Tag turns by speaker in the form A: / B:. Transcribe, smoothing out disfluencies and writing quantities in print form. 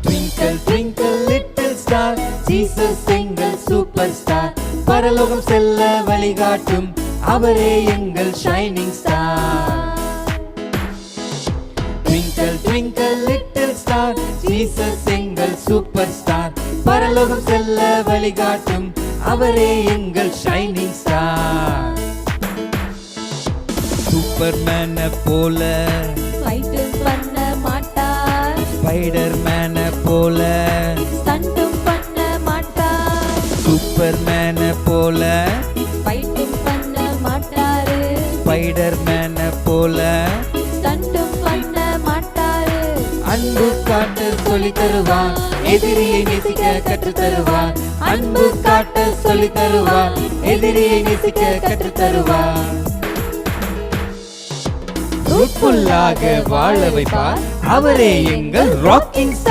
A: Twinkle twinkle little star, Jesus எங்கள் super star. பரலோகம் செல்ல வழிகாட்டும் அவரே எங்கள் shining star. Twinkle twinkle little star, Jesus எங்கள் சூப்பர் ஸ்டார். பரலோகம் செல்ல வழிகாட்டும் அவரே எங்கள் ஷைனிங் ஸ்டார். சூப்பர்மேனை போல
B: ஃபைட்டும் பண்ண மாட்டார்,
A: ஸ்பைடர்மேனை போல
B: ஸ்டண்டும் பண்ண மாட்டார்.
A: சூப்பர்மேனை போல
B: ஃபைட்டும் பண்ண மாட்டாரு,
A: ஸ்பைடர்மேனை போல
B: ஸ்டண்டும் பண்ண மாட்டாரு.
A: அன்பு காட்ட சொல்லி தருவார், எதிரியை நேசிக்க கற்று தருவார். அன்பு காட்ட சொல்லி தருவார், எதிரியை நேசிக்க கற்று தருவார். ஃப்ரூட்ஃபுல்லாக வாழ வைப்பார் அவரே எங்கள் ராக்கிங் ஸ்டார்.